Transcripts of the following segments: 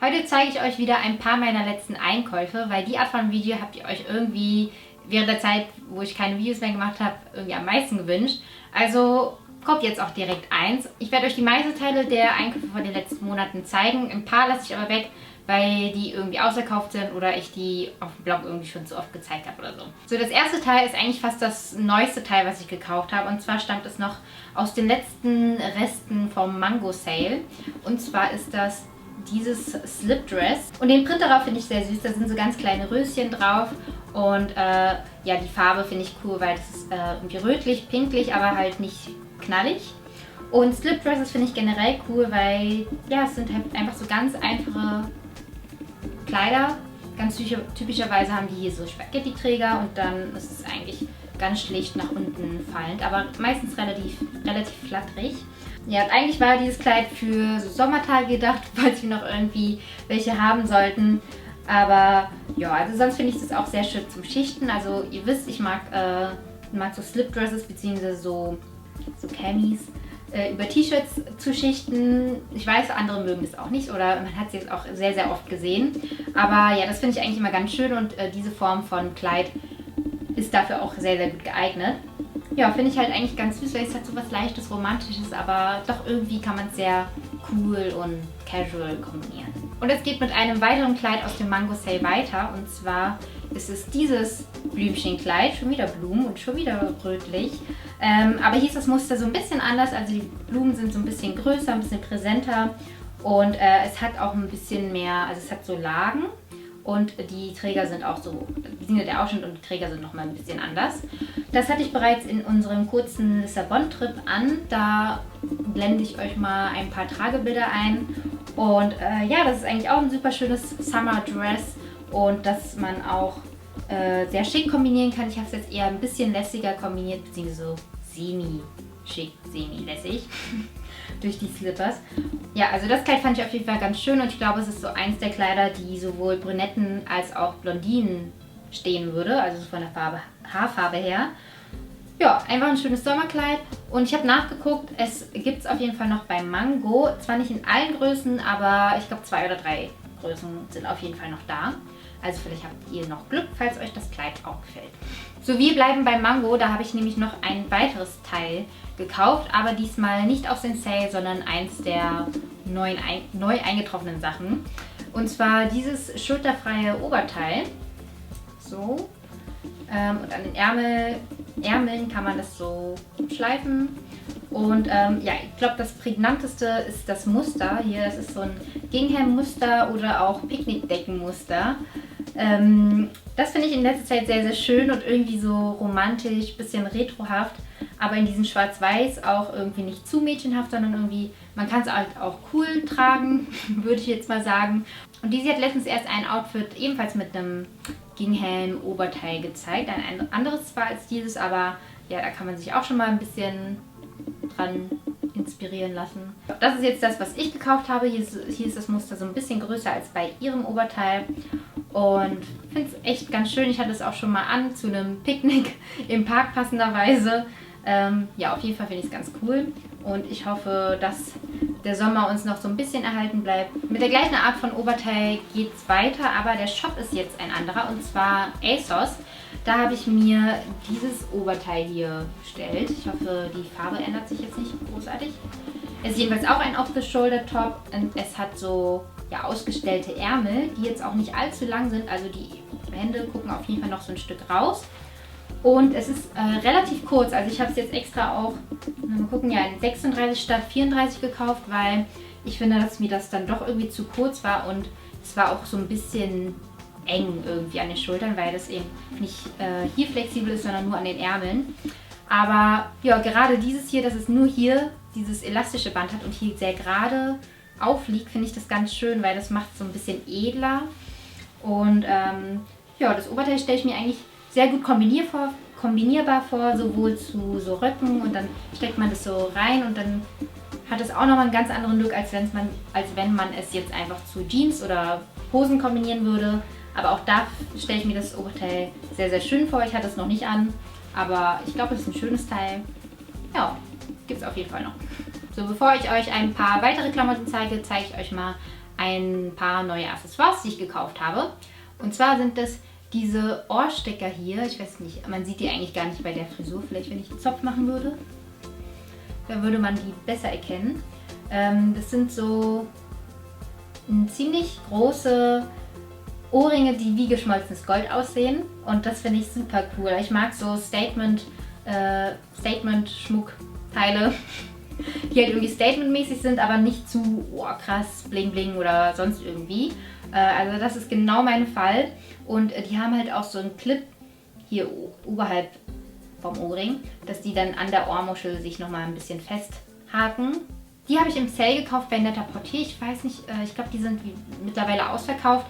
Heute zeige ich euch wieder ein paar meiner letzten Einkäufe, weil die Art von Video habt ihr euch irgendwie während der Zeit, wo ich keine Videos mehr gemacht habe, irgendwie am meisten gewünscht. Also kommt jetzt auch direkt eins. Ich werde euch die meisten Teile der Einkäufe von den letzten Monaten zeigen. Ein paar lasse ich aber weg, weil die irgendwie ausverkauft sind oder ich die auf dem Blog irgendwie schon zu oft gezeigt habe oder so. So, das erste Teil ist eigentlich fast das neueste Teil, was ich gekauft habe. Und zwar stammt es noch aus den letzten Resten vom Mango Sale. Und zwar ist das dieses Slipdress. Und den Print darauf finde ich sehr süß. Da sind so ganz kleine Röschen drauf. Und ja, die Farbe finde ich cool, weil es ist irgendwie rötlich, pinklich, aber halt nicht knallig. Und Slipdresses finde ich generell cool, weil ja, es sind halt einfach so ganz einfache Kleider. Ganz typischerweise haben die hier so Spaghetti-Träger und dann ist es eigentlich ganz schlicht nach unten fallend, aber meistens relativ flatterig. Ja, und eigentlich war dieses Kleid für so Sommertage gedacht, falls wir noch irgendwie welche haben sollten. Aber ja, also sonst finde ich das auch sehr schön zum Schichten. Also ihr wisst, ich mag so Slipdresses bzw. so Camis über T-Shirts zu schichten. Ich weiß, andere mögen das auch nicht oder man hat es jetzt auch sehr, sehr oft gesehen. Aber ja, das finde ich eigentlich immer ganz schön und diese Form von Kleid ist dafür auch sehr, sehr gut geeignet. Ja, finde ich halt eigentlich ganz süß, weil es hat so was Leichtes, Romantisches, aber doch irgendwie kann man es sehr cool und casual kombinieren. Und es geht mit einem weiteren Kleid aus dem Mango Sale weiter und zwar ist es dieses Blümchenkleid, schon wieder Blumen und schon wieder rötlich. Aber hier ist das Muster so ein bisschen anders, also die Blumen sind so ein bisschen größer, ein bisschen präsenter und es hat auch ein bisschen mehr, also es hat so Lagen. Und die Träger sind auch so, der Ausschnitt und die Träger sind nochmal ein bisschen anders. Das hatte ich bereits in unserem kurzen Lissabon-Trip an. Da blende ich euch mal ein paar Tragebilder ein. Und ja, das ist eigentlich auch ein super schönes Summer-Dress und das man auch sehr schick kombinieren kann. Ich habe es jetzt eher ein bisschen lässiger kombiniert, beziehungsweise so semi-schick, semi-lässig durch die Slippers. Ja, also das Kleid fand ich auf jeden Fall ganz schön und ich glaube, es ist so eins der Kleider, die sowohl Brünetten als auch Blondinen stehen würde, also so von der Haarfarbe her. Ja, einfach ein schönes Sommerkleid und ich habe nachgeguckt, es gibt es auf jeden Fall noch bei Mango, zwar nicht in allen Größen, aber ich glaube 2 oder 3 Größen sind auf jeden Fall noch da. Also vielleicht habt ihr noch Glück, falls euch das Kleid auch gefällt. So, wir bleiben bei Mango, da habe ich nämlich noch ein weiteres Teil gekauft, aber diesmal nicht aus den Sale, sondern eins der neu eingetroffenen Sachen. Und zwar dieses schulterfreie Oberteil. So. Und an den Ärmeln kann man das so schleifen. Und ja, ich glaube, das prägnanteste ist das Muster hier. Das ist so ein Gingham-Muster oder auch Picknickdeckenmuster. Das finde ich in letzter Zeit sehr, sehr schön und irgendwie so romantisch, bisschen retrohaft. Aber in diesem Schwarz-Weiß auch irgendwie nicht zu mädchenhaft, sondern irgendwie, man kann es halt auch cool tragen, würde ich jetzt mal sagen. Und sie hat letztens erst ein Outfit ebenfalls mit einem Gingham-Oberteil gezeigt. Ein anderes zwar als dieses, aber ja, da kann man sich auch schon mal ein bisschen dran inspirieren lassen. Das ist jetzt das, was ich gekauft habe. Hier ist das Muster so ein bisschen größer als bei ihrem Oberteil. Und ich finde es echt ganz schön. Ich hatte es auch schon mal an zu einem Picknick im Park passenderweise. Ja, auf jeden Fall finde ich es ganz cool. Und ich hoffe, dass der Sommer uns noch so ein bisschen erhalten bleibt. Mit der gleichen Art von Oberteil geht es weiter, aber der Shop ist jetzt ein anderer. Und zwar ASOS. Da habe ich mir dieses Oberteil hier bestellt. Ich hoffe, die Farbe ändert sich jetzt nicht großartig. Es ist jedenfalls auch ein Off-the-Shoulder-Top und es hat so ja, ausgestellte Ärmel, die jetzt auch nicht allzu lang sind. Also die Hände gucken auf jeden Fall noch so ein Stück raus. Und es ist relativ kurz. Also ich habe es jetzt extra auch, mal gucken, ja, in 36 statt 34 gekauft, weil ich finde, dass mir das dann doch irgendwie zu kurz war und es war auch so ein bisschen eng irgendwie an den Schultern, weil das eben nicht hier flexibel ist, sondern nur an den Ärmeln. Aber ja, gerade dieses hier, dass es nur hier dieses elastische Band hat und hier sehr gerade aufliegt, finde ich das ganz schön, weil das macht es so ein bisschen edler. Und ja, das Oberteil stelle ich mir eigentlich sehr gut kombinierbar vor, sowohl zu so Röcken und dann steckt man das so rein und dann hat es auch nochmal einen ganz anderen Look, als wenn man es jetzt einfach zu Jeans oder Hosen kombinieren würde. Aber auch da stelle ich mir das Oberteil sehr, sehr schön vor. Ich hatte es noch nicht an, aber ich glaube, es ist ein schönes Teil. Ja, gibt es auf jeden Fall noch. So, bevor ich euch ein paar weitere Klamotten zeige, zeige ich euch mal ein paar neue Accessoires, die ich gekauft habe. Und zwar sind das diese Ohrstecker hier. Ich weiß nicht, man sieht die eigentlich gar nicht bei der Frisur. Vielleicht, wenn ich einen Zopf machen würde, dann würde man die besser erkennen. Das sind so ziemlich große Ohrringe, die wie geschmolzenes Gold aussehen. Und das finde ich super cool. Ich mag so Statement-Schmuckteile, die halt irgendwie statementmäßig sind, aber nicht zu krass bling bling oder sonst irgendwie. Also das ist genau mein Fall. Und die haben halt auch so einen Clip hier oberhalb vom Ohrring, dass die dann an der Ohrmuschel sich nochmal ein bisschen festhaken. Die habe ich im Sale gekauft bei Net-a-Porter. Ich weiß nicht, ich glaube, die sind mittlerweile ausverkauft.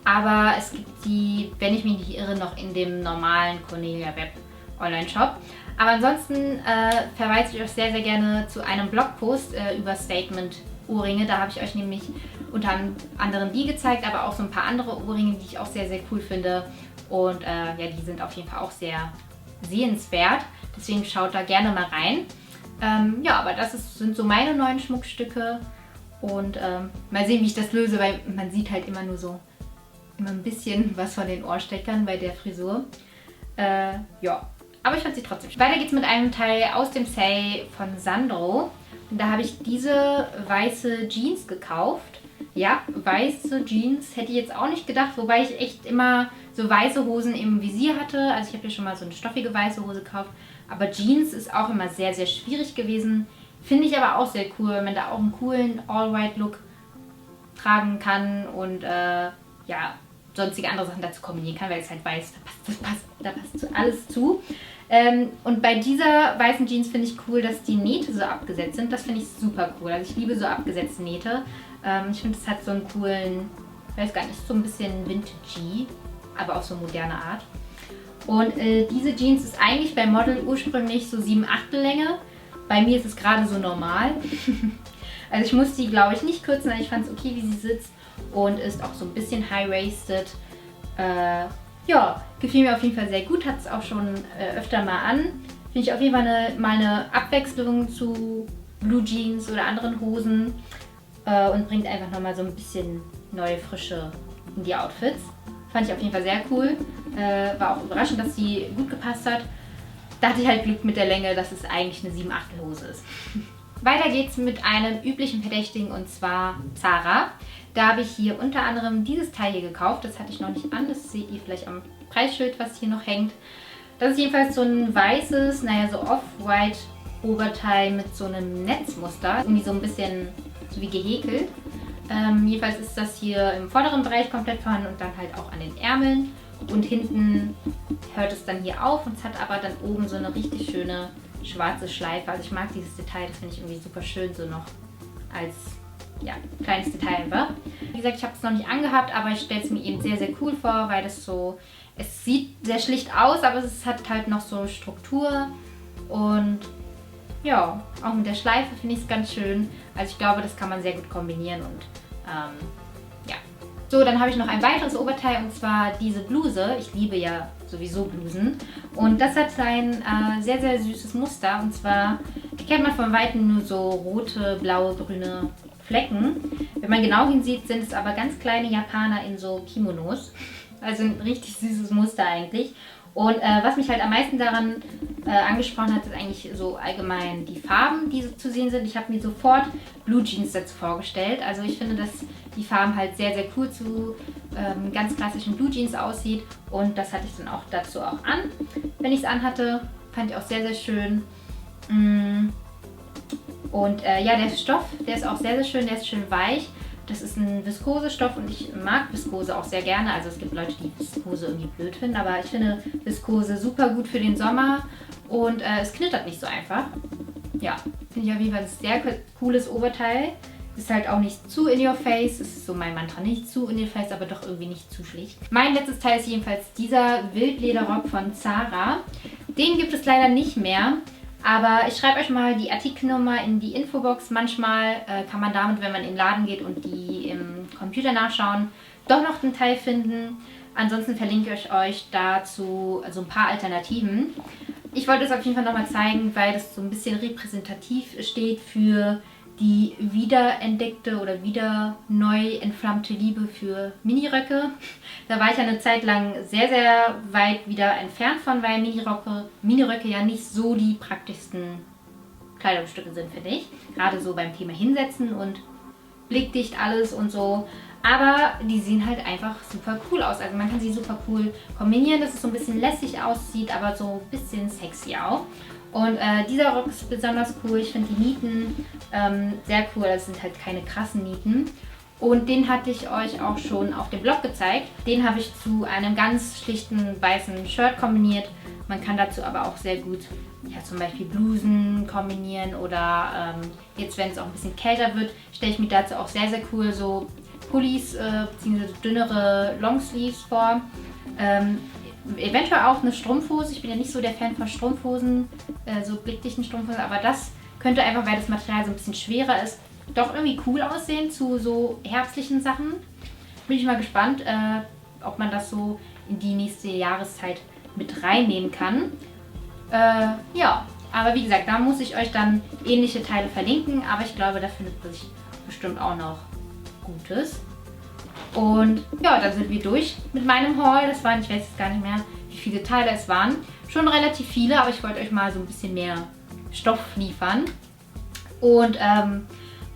Aber es gibt die, wenn ich mich nicht irre, noch in dem normalen Cornelia Web Online-Shop. Aber ansonsten verweise ich euch sehr, sehr gerne zu einem Blogpost über Statement-Ohrringe. Da habe ich euch nämlich unter anderem die gezeigt, aber auch so ein paar andere Ohrringe, die ich auch sehr, sehr cool finde. Und ja, die sind auf jeden Fall auch sehr sehenswert. Deswegen schaut da gerne mal rein. Ja, aber das sind so meine neuen Schmuckstücke. Und mal sehen, wie ich das löse, weil man sieht halt immer ein bisschen was von den Ohrsteckern bei der Frisur. Ja, aber ich fand sie trotzdem schön. Weiter geht's mit einem Teil aus dem Sale von Sandro. Und da habe ich diese weiße Jeans gekauft. Ja, weiße Jeans hätte ich jetzt auch nicht gedacht, wobei ich echt immer so weiße Hosen im Visier hatte. Also ich habe hier schon mal so eine stoffige weiße Hose gekauft. Aber Jeans ist auch immer sehr, sehr schwierig gewesen. Finde ich aber auch sehr cool, wenn man da auch einen coolen All-White-Look tragen kann und ja, sonstige andere Sachen dazu kombinieren kann, weil es halt weiß, da passt alles zu. Und bei dieser weißen Jeans finde ich cool, dass die Nähte so abgesetzt sind. Das finde ich super cool. Also ich liebe so abgesetzte Nähte. Ich finde, es hat so einen coolen, ich weiß gar nicht, so ein bisschen Vintage, aber auf so moderne Art. Und diese Jeans ist eigentlich beim Model ursprünglich so 7/8 Länge. Bei mir ist es gerade so normal. Also ich muss die, glaube ich, nicht kürzen, weil ich fand es okay, wie sie sitzt. Und ist auch so ein bisschen high-waisted. Ja, gefiel mir auf jeden Fall sehr gut. Hat es auch schon öfter mal an. Finde ich auf jeden Fall mal eine Abwechslung zu Blue Jeans oder anderen Hosen. Und bringt einfach nochmal so ein bisschen neue Frische in die Outfits. Fand ich auf jeden Fall sehr cool. War auch überraschend, dass sie gut gepasst hat. Da hatte ich halt Glück mit der Länge, dass es eigentlich eine 7/8 Hose ist. Weiter geht's mit einem üblichen Verdächtigen und zwar Zara. Da habe ich hier unter anderem dieses Teil hier gekauft. Das hatte ich noch nicht an. Das seht ihr vielleicht am Preisschild, was hier noch hängt. Das ist jedenfalls so ein weißes, naja, so off-white Oberteil mit so einem Netzmuster. Irgendwie so ein bisschen so wie gehäkelt. Jedenfalls ist das hier im vorderen Bereich komplett vorhanden und dann halt auch an den Ärmeln. Und hinten hört es dann hier auf und es hat aber dann oben so eine richtig schöne schwarze Schleife. Also ich mag dieses Detail, das finde ich irgendwie super schön, so noch als ja, kleines Detail einfach. Wie gesagt, ich habe es noch nicht angehabt, aber ich stelle es mir eben sehr, sehr cool vor, weil das so, es sieht sehr schlicht aus, aber es hat halt noch so Struktur und ja, auch mit der Schleife finde ich es ganz schön. Also ich glaube, das kann man sehr gut kombinieren und ja. So, dann habe ich noch ein weiteres Oberteil und zwar diese Bluse. Ich liebe ja sowieso Blusen. Und das hat ein sehr, sehr süßes Muster. Und zwar kennt man von Weitem nur so rote, blaue, grüne Flecken. Wenn man genau hinsieht, sind es aber ganz kleine Japaner in so Kimonos. Also ein richtig süßes Muster eigentlich. Und was mich halt am meisten daran angesprochen hat, ist eigentlich so allgemein die Farben, die so zu sehen sind. Ich habe mir sofort Blue Jeans dazu vorgestellt. Also ich finde, dass die Farben halt sehr, sehr cool zu ganz klassischen Blue Jeans aussieht. Und das hatte ich dann auch dazu auch an, wenn ich es anhatte. Fand ich auch sehr, sehr schön. Und ja, der Stoff, der ist auch sehr, sehr schön. Der ist schön weich. Das ist ein Viskosestoff und ich mag Viskose auch sehr gerne. Also es gibt Leute, die Viskose irgendwie blöd finden, aber ich finde Viskose super gut für den Sommer und es knittert nicht so einfach. Ja, finde ich auf jeden Fall ein sehr cooles Oberteil. Ist halt auch nicht zu in your face. Das ist so mein Mantra, nicht zu in your face, aber doch irgendwie nicht zu schlicht. Mein letztes Teil ist jedenfalls dieser Wildlederrock von Zara. Den gibt es leider nicht mehr. Aber ich schreibe euch mal die Artikelnummer in die Infobox. Manchmal kann man damit, wenn man in den Laden geht und die im Computer nachschauen, doch noch einen Teil finden. Ansonsten verlinke ich euch dazu so ein paar Alternativen. Ich wollte es auf jeden Fall nochmal zeigen, weil das so ein bisschen repräsentativ steht für die wiederentdeckte oder wieder neu entflammte Liebe für Miniröcke. Da war ich ja eine Zeit lang sehr, sehr weit wieder entfernt von, weil Miniröcke ja nicht so die praktischsten Kleidungsstücke sind, finde ich. Gerade so beim Thema Hinsetzen und blickdicht alles und so. Aber die sehen halt einfach super cool aus. Also man kann sie super cool kombinieren, dass es so ein bisschen lässig aussieht, aber so ein bisschen sexy auch. Und dieser Rock ist besonders cool. Ich finde die Nieten sehr cool. Das sind halt keine krassen Nieten. Und den hatte ich euch auch schon auf dem Blog gezeigt. Den habe ich zu einem ganz schlichten weißen Shirt kombiniert. Man kann dazu aber auch sehr gut ja, zum Beispiel Blusen kombinieren oder jetzt, wenn es auch ein bisschen kälter wird, stelle ich mir dazu auch sehr, sehr cool so Pullis bzw. dünnere Longsleeves vor. Eventuell auch eine Strumpfhose. Ich bin ja nicht so der Fan von Strumpfhosen, so blickdichten Strumpfhosen, aber das könnte einfach, weil das Material so ein bisschen schwerer ist, doch irgendwie cool aussehen zu so herbstlichen Sachen. Bin ich mal gespannt, ob man das so in die nächste Jahreszeit mit reinnehmen kann. Ja, aber wie gesagt, da muss ich euch dann ähnliche Teile verlinken, aber ich glaube, da findet sich bestimmt auch noch Gutes. Und ja, dann sind wir durch mit meinem Haul. Das waren, ich weiß jetzt gar nicht mehr, wie viele Teile es waren. Schon relativ viele, aber ich wollte euch mal so ein bisschen mehr Stoff liefern. Und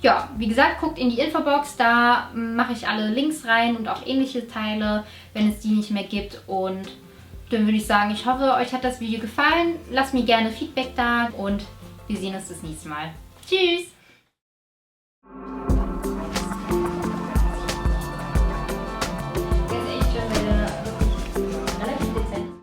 ja, wie gesagt, guckt in die Infobox, da mache ich alle Links rein und auch ähnliche Teile, wenn es die nicht mehr gibt. Und dann würde ich sagen, ich hoffe, euch hat das Video gefallen. Lasst mir gerne Feedback da und wir sehen uns das nächste Mal. Tschüss!